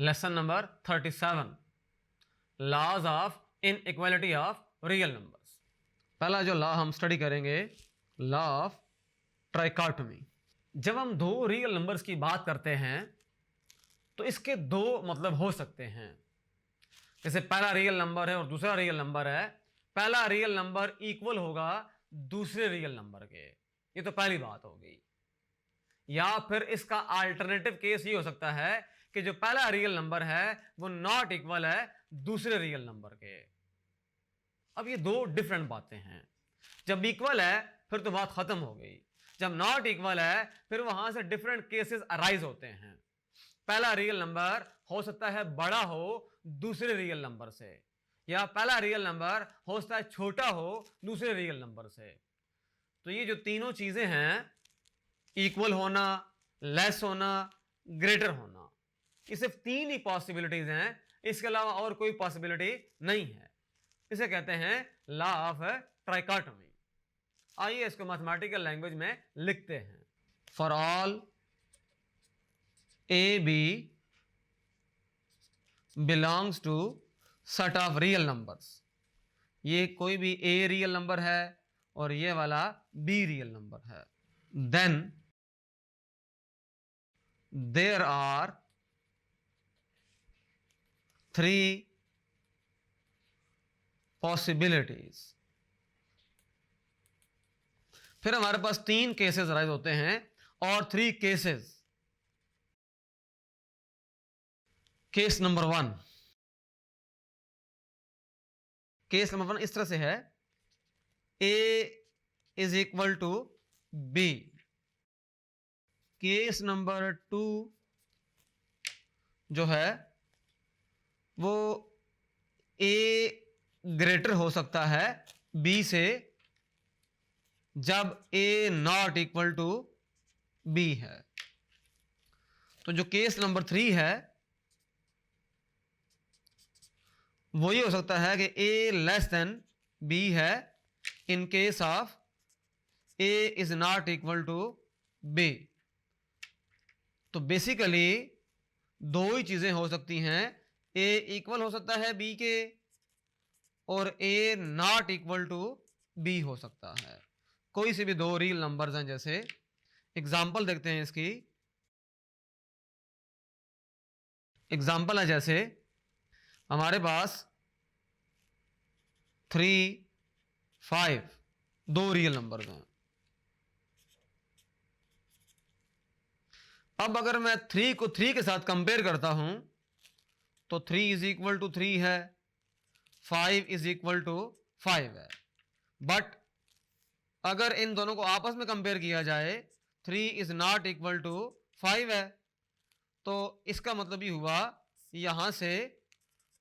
Lesson number 37, laws of inequality of real numbers. पहला जो law हम स्टडी करेंगे, लॉ ऑफ ट्राइकोटोमी। जब हम दो रियल नंबर्स की बात करते हैं तो इसके दो मतलब हो सकते हैं। जैसे पहला रियल नंबर है और दूसरा रियल नंबर है, पहला रियल नंबर इक्वल होगा दूसरे रियल नंबर के, ये तो पहली बात हो गई। या फिर इसका अल्टरनेटिव केस ये हो सकता है कि जो पहला रियल नंबर है वो नॉट इक्वल है दूसरे रियल नंबर के। अब ये दो डिफरेंट बातें हैं। जब इक्वल है फिर तो बात खत्म हो गई, जब नॉट इक्वल है फिर वहां से डिफरेंट केसेस अराइज होते हैं। पहला रियल नंबर हो सकता है बड़ा हो दूसरे रियल नंबर से, या पहला रियल नंबर हो सकता है छोटा हो दूसरे रियल नंबर से। तो ये जो तीनों चीजें हैं, इक्वल होना, लेस होना, ग्रेटर होना, ये सिर्फ तीन ही पॉसिबिलिटीज हैं, इसके अलावा और कोई पॉसिबिलिटी नहीं है। इसे कहते हैं लॉ ऑफ ट्राइकोटोमी। आइए इसको मैथमेटिकल लैंग्वेज में लिखते हैं। For all A B belongs to set of real numbers, ये कोई भी ए रियल नंबर है और ये वाला बी रियल नंबर है, then there are three possibilities. फिर हमारे पास तीन केसेस राइज होते हैं और three cases. Case number one, case number one इस तरह से है, a is equal to b. Case number two जो है वो ए ग्रेटर हो सकता है बी से जब ए नॉट इक्वल टू बी है। तो जो केस नंबर थ्री है वो ये हो सकता है कि ए लेस देन बी है in case of A is not equal to B. तो बेसिकली दो ही चीजें हो सकती हैं, ए इक्वल हो सकता है बी के और ए नॉट इक्वल टू बी हो सकता है। कोई से भी दो रियल नंबर्स हैं। जैसे एग्जांपल देखते हैं इसकी। एग्जांपल है जैसे हमारे पास 3, 5 दो रियल नंबर्स हैं। अब अगर मैं 3 को 3 के साथ कंपेयर करता हूं तो 3 इज इक्वल टू 3 है, 5 इज इक्वल टू 5 है। बट अगर इन दोनों को आपस में कंपेयर किया जाए, 3 इज नॉट इक्वल टू 5 है, तो इसका मतलब ये हुआ यहां से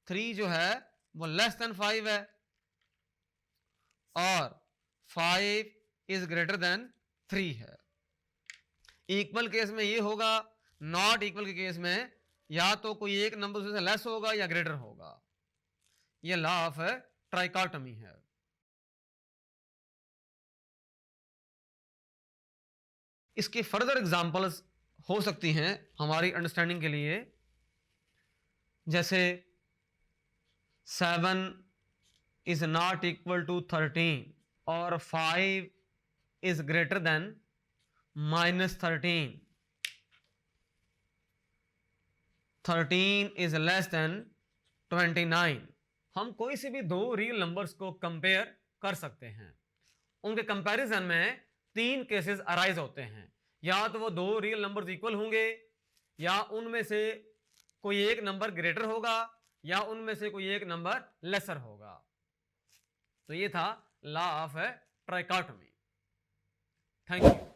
3 जो है वो लेस देन 5 है और 5 इज ग्रेटर देन 3 है। इक्वल केस में ये होगा, नॉट इक्वल के केस में या तो कोई एक नंबर से लेस होगा या ग्रेटर होगा। ये लॉ ऑफ ट्राइकोटोमी है। इसके फर्दर एग्जांपल्स हो सकती हैं हमारी अंडरस्टैंडिंग के लिए। जैसे 7 इज नॉट इक्वल टू 13 और 5 is greater than -13, 13 is less than 29। हम कोई से भी दो रियल नंबर्स को कंपेयर कर सकते हैं। उनके कंपैरिजन में तीन केसेस अराइज होते हैं। या तो वो दो रियल नंबर्स इक्वल होंगे, या उनमें से कोई एक नंबर ग्रेटर होगा, या उनमें से कोई एक नंबर लेसर होगा। तो ये था law of trichotomy. Thank you.